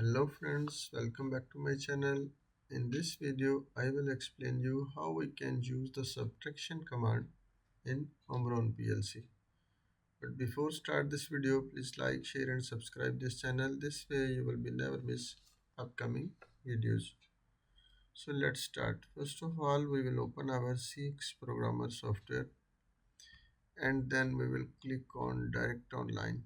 Hello friends, welcome back to my channel. In this video, I will explain you how we can use the subtraction command in Omron PLC. But before start this video, please like, share and subscribe this channel. This way you will be never miss upcoming videos. So let's start. First of all, we will open our CX programmer software and then we will click on direct online.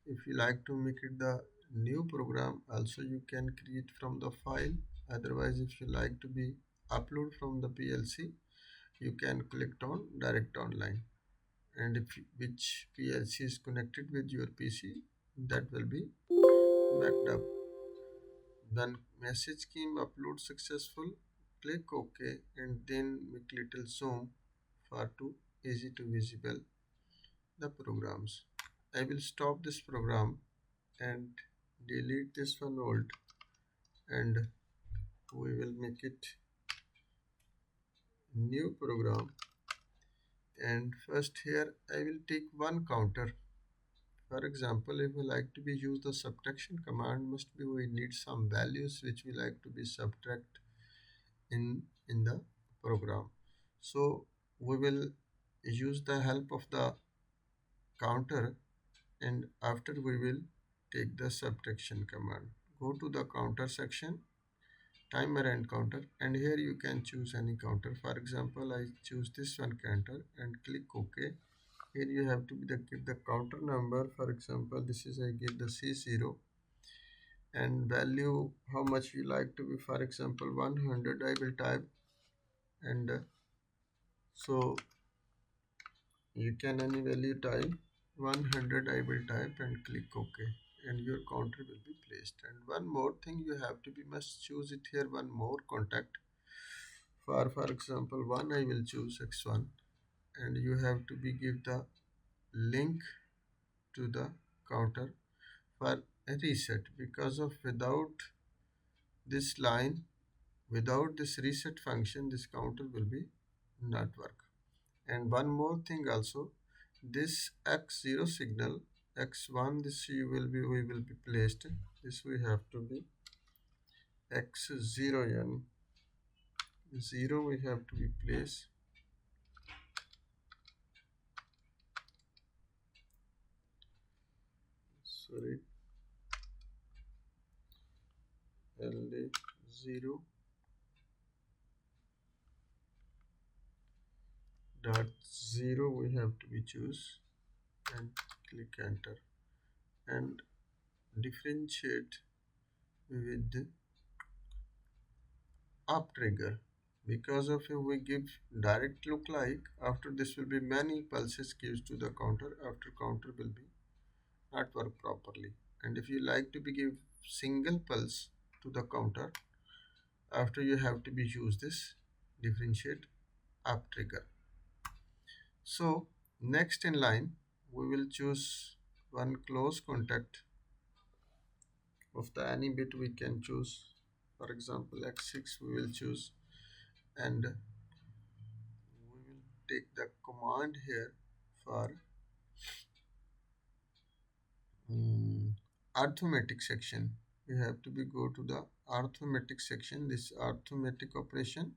If you like to make it the new program, also you can create from the file. Otherwise, if you like to be upload from the PLC, you can click on direct online. And if which PLC is connected with your PC, that will be backed up. When message came upload successful, click OK and then make little zoom for to easy to visible the programs. I will stop this program and delete this one old and we will make it new program. And first here I will take one counter. For example, if we like to be use the subtraction command, must be we need some values which we like to be subtract in the program. So we will use the help of the counter, and after we will take the subtraction command. Go to the counter section, timer and counter, and here you can choose any counter. For example, I choose this one counter and click OK. Here you have to give the counter number. For example, this is I give the C0 and value how much you like to be. For example, 100 I will type, and so you can any value type. 100 I will type and click OK, and your counter will be placed. And one more thing you have to be must choose it here, one more contact. For example, one I will choose X1, and you have to be give the link to the counter for a reset, because of without this line, without this reset function, this counter will be not work. And one more thing also, this X0 signal, X1 this you will be we will be placed, this we have to be X0 and 0 we have to be placed. Sorry, LA 0 dot 0 we have to be choose and click enter and differentiate with the up trigger. Because of if we give direct look like, after this will be many pulses gives to the counter, after counter will be not work properly. And if you like to be give single pulse to the counter, after you have to be use this differentiate up trigger. So next in line we will choose one close contact of the any bit we can choose. For example, X6 we will choose, and we will take the command here for arithmetic section. We have to be go to the arithmetic section, this arithmetic operation,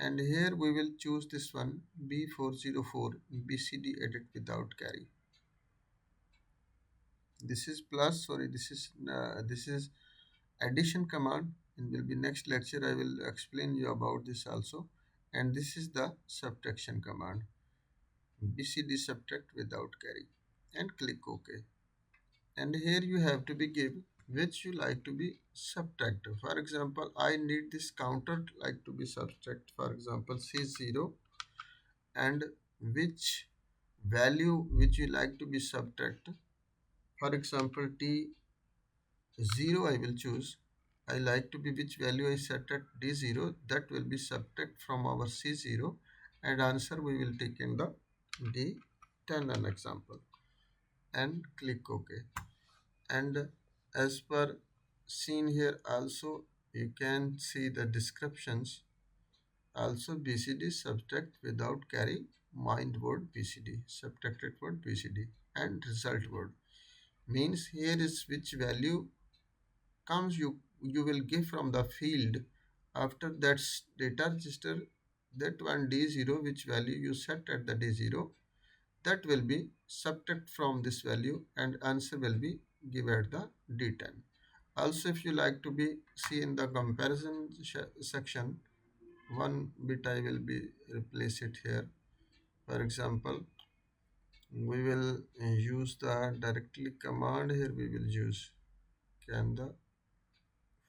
and here we will choose this one B404 BCD edit without carry. This is plus, sorry, this is addition command. In will be next lecture I will explain you about this also. And this is the subtraction command, BCD subtract without carry, and click OK. And here you have to be give which you like to be subtract. For example, I need this counter like to be subtract, for example C0, and which value which you like to be subtract. For example, T0 I will choose. I like to be which value I set at D0, that will be subtract from our C0, and answer we will take in the D10 an example, and click OK. And as per seen here also, you can see the descriptions also. BCD subtract without carry, mind word BCD, subtracted word BCD, and result word. means here is which value comes you will give from the field after that data register, that one D0 which value you set at the D0, that will be subtract from this value and answer will be given at the D10. Also, if you like to be see in the comparison section, one bit I will be replace it here. For example, we will use the directly command here. We will use can the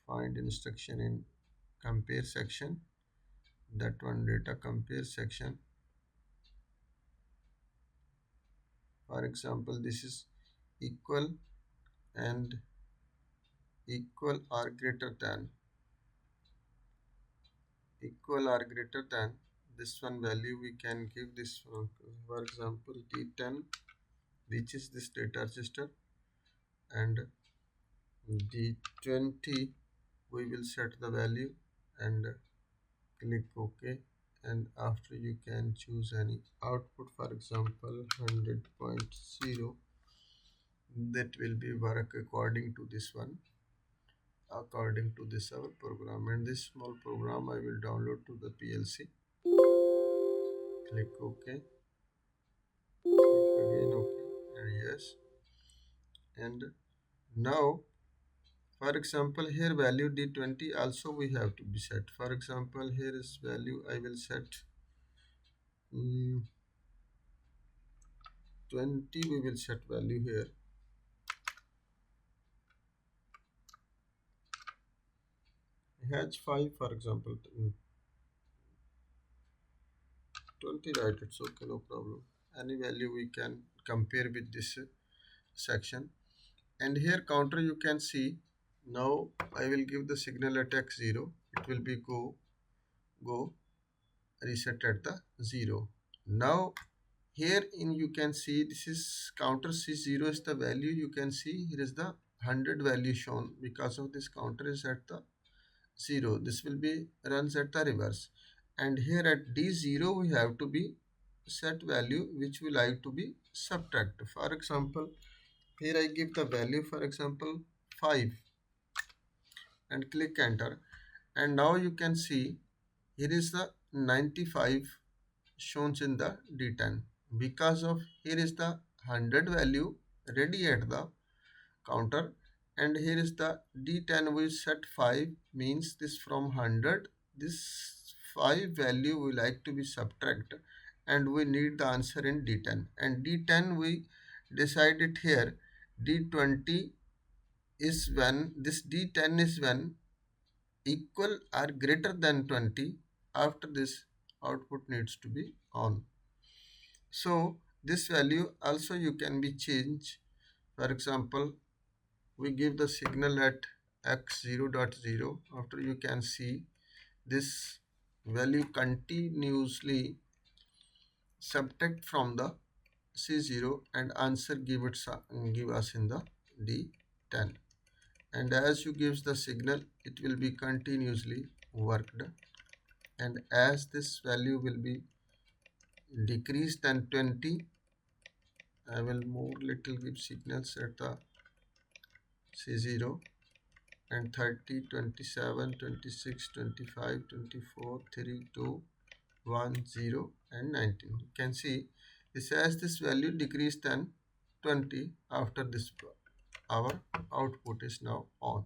find instruction in compare section, that one data compare section. For example, this is equal and equal or greater than, equal or greater than this one value we can give this one. For example, D10 which is this data register, and D20 we will set the value and click OK, and after you can choose any output, for example 100.0, that will be work according to this one, according to this our program. And this small program I will download to the PLC. Click OK, click again OK, and yes. And now for example here value D20 also we have to be set. For example here is value I will set 20, we will set value here. Hatch 5 for example, 20, right? It's okay, no problem. Any value we can compare with this section. And here counter you can see. Now I will give the signal at x0, it will be go reset at the 0. Now here in you can see this is counter C0 is the value, you can see here is the 100 value shown because of this counter is at the 0. This will be runs at the reverse, and here at D0 we have to be set value which we like to be subtract. For example, here I give the value for example 5 and click enter, and now you can see here is the 95 shown in the D10 because of here is the 100 value ready at the counter, and here is the D10 we set 5 means this from 100 this 5 value we like to be subtract, and we need the answer in D10, and D10 we decided here D20 is when this D10 is when equal or greater than 20, after this output needs to be on. So this value also you can be changed. For example, we give the signal at x0.0, after you can see this value continuously subtract from the C0 and answer give us in the D10, and as you gives the signal it will be continuously worked, and as this value will be decreased than 20, I will more little give signals at the C0, and 30, 27, 26, 25, 24, 3, 2, 1, 0 and 19. You can see this as this value decreased than 20, after this our output is now on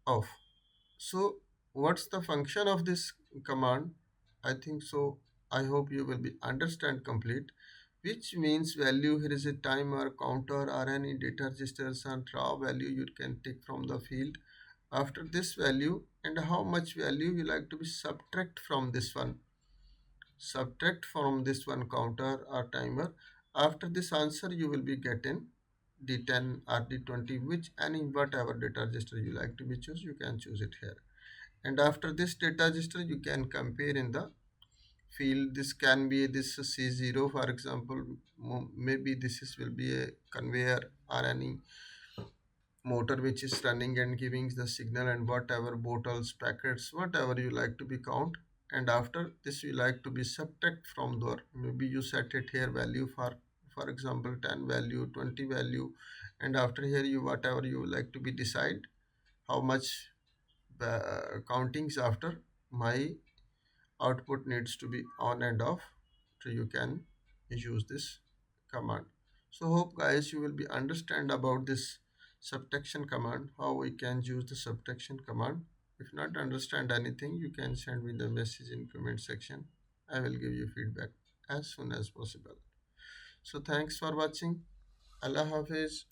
off. So what's the function of this command? I think so. I hope you will be understand complete, which means value here is a timer, counter or any data registers and raw value you can take from the field after this value, and how much value you like to be subtract from this one, subtract from this one counter or timer. After this answer you will be getting D10 or D20, which any whatever data register you like to be choose, you can choose it here. And after this data register you can compare in the field. This can be this C0 for example, maybe this is will be a conveyor or any motor which is running and giving the signal, and whatever bottles, packets, whatever you like to be count, and after this you like to be subtract from there. Maybe you set it here value for for example 10 value, 20 value, and after here you whatever you like to be decide how much countings after my output needs to be on and off, so you can use this command. So hope guys you will be understand about this subtraction command, how we can use the subtraction command. If not understand anything, you can send me the message in comment section. I will give you feedback as soon as possible. So thanks for watching. Allah Hafiz.